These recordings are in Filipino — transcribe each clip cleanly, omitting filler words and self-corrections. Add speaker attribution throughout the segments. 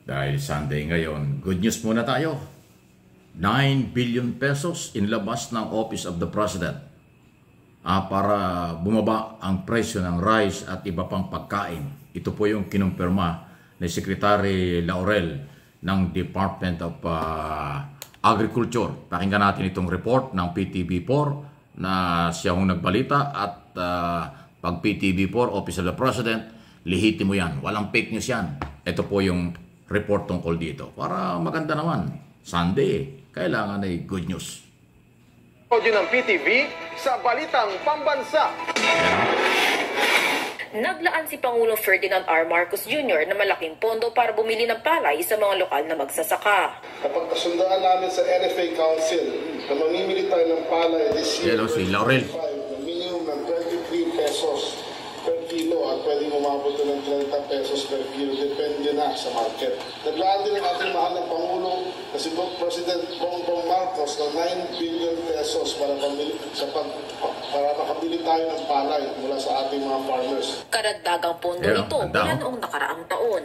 Speaker 1: Dahil Sunday ngayon, good news muna tayo. 9 billion pesos inilabas ng Office of the President para bumaba ang presyo ng rice at iba pang pagkain. Ito po yung kinumpirma ni Secretary Laurel ng Department of Agriculture. Pakinggan natin itong report ng PTV4 na siya hong nagbalita at pag PTV4, Office of the President, lihiti mo yan. Walang fake news yan. Ito po yung report tungkol dito. Para maganda naman. Sunday, kailangan ay good news.
Speaker 2: Audio ng PTV sa Balitang Pambansa.
Speaker 3: Naglaan si Pangulong Ferdinand R. Marcos Jr. na malaking pondo para bumili ng palay sa mga lokal na magsasaka.
Speaker 4: Kapag kasundaan namin sa NFA Council na mamimili tayo ng palay this year,
Speaker 1: si Laurel,
Speaker 4: minimum ng 23 pesos per kilo at pwedeng umabot ng 30 pesos per kilo. Depende na sa market. Naglaan din ang ating mahal ng Pangulo na si President Bongbong Marcos ng 9 billion pesos para makabili tayo ng palay mula sa ating mga farmers.
Speaker 3: Karagdagang pondo ito mula noong nakaraang taon.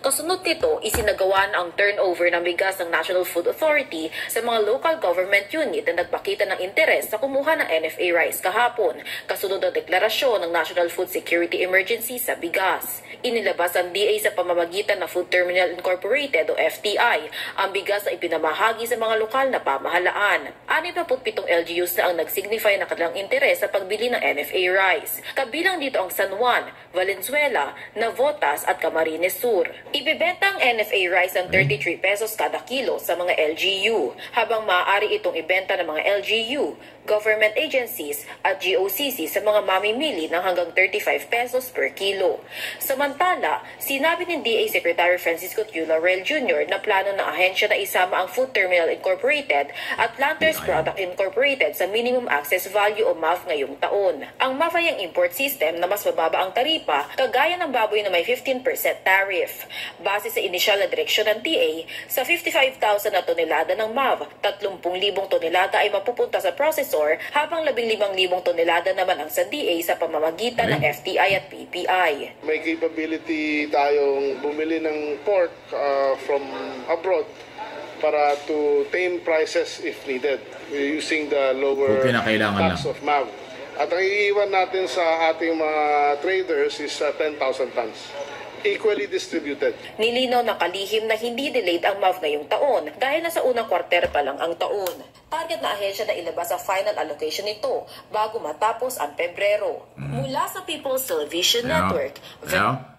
Speaker 3: Kasunod nito, isinagawan ang turnover ng bigas ng National Food Authority sa mga local government unit na nagpakita ng interes sa kumuha ng NFA rice kahapon. Kasunod ang deklarasyon ng National Food Security Emergency sa bigas. Inilabas ang DA sa pamamagitan ng Food Terminal Incorporated o FTI ang bigas na ipinamahagi sa mga lokal na pamahalaan. 67 LGUs na ang nagsignify na kanilang interes sa pagbili ng NFA rice. Kabilang dito ang San Juan, Valenzuela, Navotas at Camarines Sur. Ibebenta ang NFA rice ng 33 pesos kada kilo sa mga LGU, habang maaari itong ibenta ng mga LGU, government agencies at GOCC sa mga mamimili ng hanggang 35 pesos per kilo. Samantala, sinabi ni DA Secretary Francisco Q. Laurel Jr. na plano ng ahensya na isama ang Food Terminal Incorporated at Planters Product Incorporated sa Minimum Access Value o MAV ngayong taon. Ang MAV ay ang import system na mas mababa ang taripa kagaya ng baboy na may 15% tariff. Base sa inisyal na direksyon ng DA, sa 55,000 na tonelada ng MAV, 30,000 tonelada ay mapupunta sa processor habang 15,000 tonelada naman ang sa DA sa pamamagitan ng FTI at PPI.
Speaker 4: May capability tayong bumili ng pork from abroad para to tame prices if needed using the lower tax of MAV. At ang iiwan natin sa ating mga traders is 10,000 tons. Equally distributed.
Speaker 3: Nilinaw ng kalihim na hindi delayed ang MAV ngayong taon dahil nasa unang kwarter pa lang ang taon. Target na ahensya na ilabas ang final allocation nito bago matapos ang Pebrero. Mula sa People's Television Network.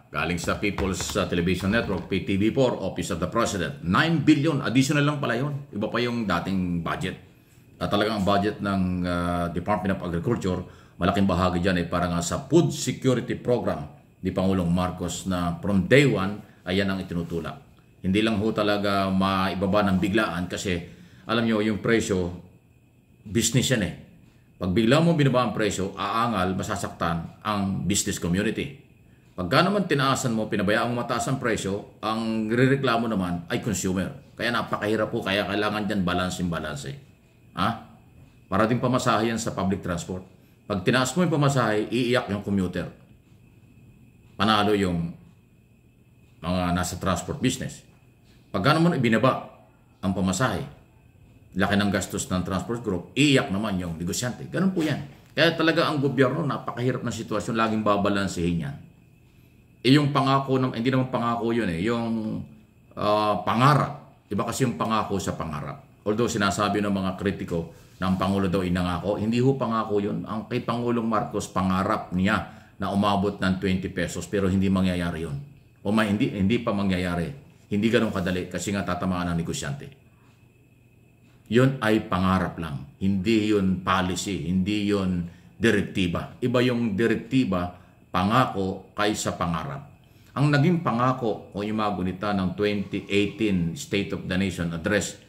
Speaker 1: Galing sa People's Television Network, PTV4, Office of the President. 9 billion, additional lang pala yun. Iba pa yung dating budget. Talagang ang budget ng Department of Agriculture, malaking bahagi dyan ay para nga sa Food Security Program ni Pangulong Marcos na from day one, ayan ang itinutulak. Hindi lang ho talaga maibaba ng biglaan kasi alam nyo yung presyo, business yan eh. Pag bigla mo binaba ang presyo, aangal, masasaktan ang business community. Pagka naman tinaasan mo, pinabayaan mo mataas ang presyo, ang nirereklamo naman ay consumer. Kaya napakahirap po, kaya kailangan dyan balance. Para din pamasahe yan sa public transport. Pag tinaas mo yung pamasahe, iiyak yung commuter. Panalo yung mga nasa transport business. Pagka naman ibinaba ang pamasahe, laki ng gastos ng transport group, iiyak naman yung negosyante. Ganun po yan. Kaya talaga ang gobyerno, napakahirap ng sitwasyon, laging babalansehin yan. Yung pangako, hindi naman pangako yun yung pangarap. Iba kasi yung pangako sa pangarap. Although sinasabi ng mga kritiko na ang Pangulo daw inangako, hindi ho pangako yun. Ang kay Pangulong Marcos, pangarap niya na umabot ng 20 pesos pero hindi mangyayari yun. Hindi pa mangyayari. Hindi ganun kadali kasi nga tatamaan ng negosyante. Yun ay pangarap lang. Hindi yun policy. Hindi yun direktiba. Iba yung direktiba, pangako kaysa pangarap. Ang naging pangako o yung mga gunita ng 2018 State of the Nation Address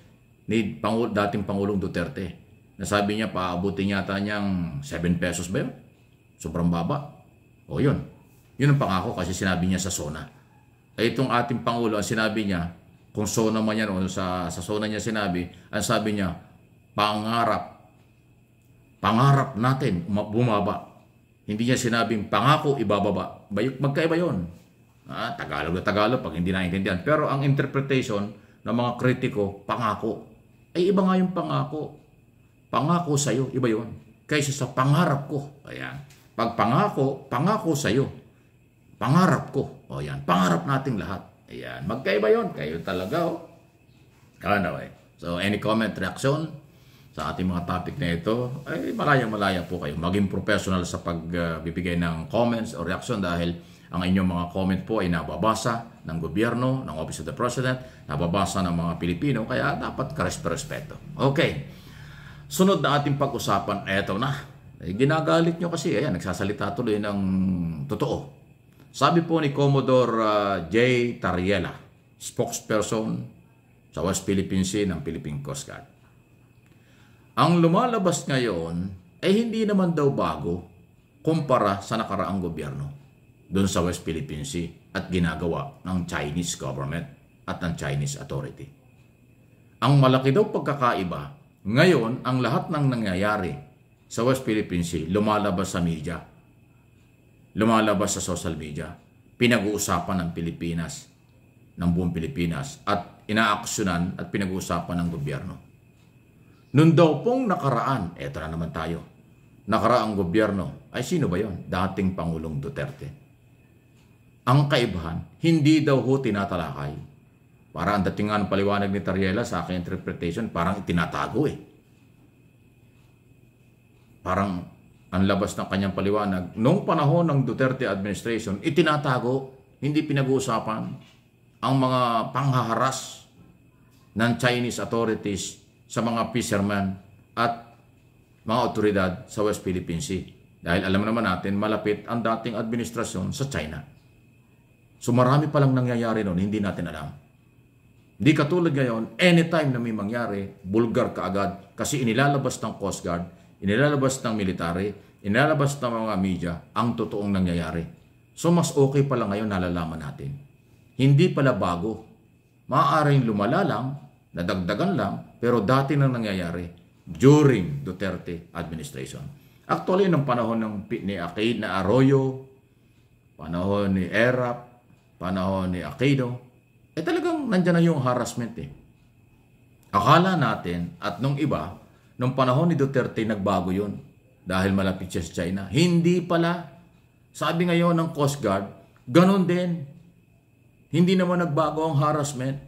Speaker 1: ni dating Pangulong Duterte. Nasabi niya paabutin yata niyang 7 pesos ba yun? Sobrang baba. O yun. Yun ang pangako kasi sinabi niya sa SONA. Itong ating Pangulo, ang sinabi niya, kung SONA man yan o sa SONA niya sinabi, ang sabi niya, pangarap natin bumaba. Hindi niya sinabing pangako ibababa. Magkaiba yun. Tagalog na Tagalog pag hindi naiintindihan. Pero ang interpretation ng mga kritiko, pangako. Ay iba nga yung pangako. Pangako sa'yo, iba yun. Kaysa sa pangarap ko. Ayan. Pag pangako sa'yo. Pangarap ko. O yan, pangarap nating lahat. Ayan, magkaiba yun. Kayo talaga, Anyway, so any comment, reaction sa ating mga topic na ito, ay malaya po kayo. Maging professional sa pagbibigay ng comments o reaction dahil ang inyong mga comment po ay nababasa ng gobyerno, ng Office of the President, nababasa ng mga Pilipino, kaya dapat karespeto. Okay, sunod na ating pag-usapan, eto na. Ginagalit nyo kasi, ayan, nagsasalita tuloy ng totoo. Sabi po ni Commodore J. Tariela, spokesperson sa West Philippine Sea ng Philippine Coast Guard. Ang lumalabas ngayon ay hindi naman daw bago kumpara sa nakaraang gobyerno doon sa West Philippine Sea at ginagawa ng Chinese government at ng Chinese authority. Ang malaki daw pagkakaiba, ngayon ang lahat ng nangyayari sa West Philippine Sea lumalabas sa media, lumalabas sa social media, pinag-uusapan ng Pilipinas, ng buong Pilipinas at inaaksyonan at pinag-uusapan ng gobyerno. Noon daw pong nakaraan, eto na naman tayo, nakaraang gobyerno, ay sino ba yon? Dating Pangulong Duterte. Ang kaibahan, hindi daw ho tinatalakay. Para ang dating nga ng paliwanag ni Tariela sa aking interpretation, parang itinatago Parang ang labas ng kanyang paliwanag, noong panahon ng Duterte administration, itinatago, hindi pinag-uusapan ang mga panghaharas ng Chinese authorities sa mga fishermen at mga otoridad sa West Philippine Sea. Dahil alam naman natin, malapit ang dating administrasyon sa China. So marami palang nangyayari noon, hindi natin alam. Di katulad ngayon, anytime na may mangyari, bulgar kaagad kasi inilalabas ng Coast Guard, inilalabas ng military, inilalabas ng mga media ang totoong nangyayari. So mas okay pala ngayon nalalaman natin. Hindi pala bago. Maaaring lumala lang, nadagdagan lang, pero dati nang nangyayari during Duterte administration. Actually, ng panahon ni Arroyo, panahon ni Erap, panahon ni Aquino, talagang nandyan na yung harassment Akala natin, at nung iba, nung panahon ni Duterte, nagbago yun dahil malapit siya sa China. Hindi pala. Sabi ngayon ng Coast Guard, ganun din. Hindi naman nagbago ang harassment.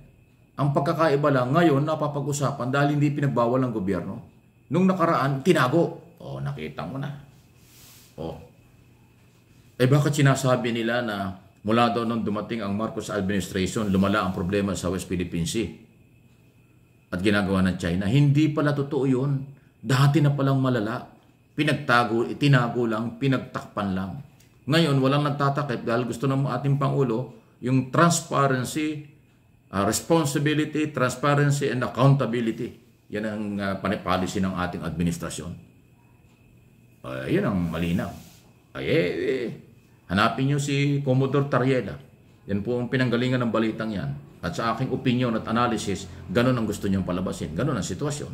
Speaker 1: Ang pagkakaiba lang, ngayon napapag-usapan dahil hindi pinagbawal ng gobyerno. Nung nakaraan, tinago. Nakita mo na. Bakit sinasabi nila na mula daw nung dumating ang Marcos administration, lumala ang problema sa West Philippine Sea at ginagawa ng China? Hindi pala totoo yun. Dati na palang malala. Pinagtago, itinago lang, pinagtakpan lang. Ngayon, walang nagtatakip dahil gusto ng ating Pangulo yung transparency, responsibility, transparency, and accountability. Yan ang policy ng ating administrasyon. Yan ang malinaw. Hanapin nyo si Commodore Tariela. Yan po ang pinanggalingan ng balitang yan. At sa aking opinion at analysis, ganun ang gusto niyong palabasin. Ganun ang sitwasyon.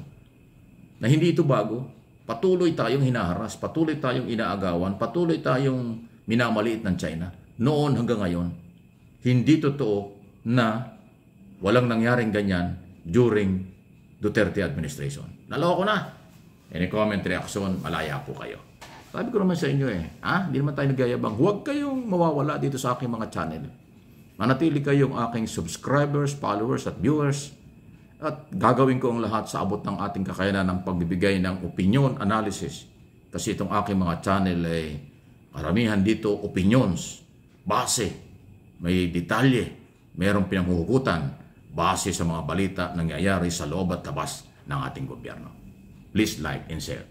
Speaker 1: Na hindi ito bago. Patuloy tayong hinaharas, patuloy tayong inaagawan, patuloy tayong minamaliit ng China. Noon hanggang ngayon, hindi totoo na walang nangyaring ganyan during Duterte administration. Naloko na. Any comment, reaction, malaya po kayo. Sabi ko naman sa inyo hindi naman tayo nagyayabang. Huwag kayong mawawala dito sa aking mga channel. Manatili kayong aking subscribers, followers at viewers. At gagawin ko ang lahat sa abot ng ating kakayanan ng pagbibigay ng opinion, analysis. Kasi itong aking mga channel ay karamihan dito opinions, base, may detalye, mayroong pinanghuhugutan, base sa mga balita nangyayari sa loob at labas ng ating gobyerno. Please like and share.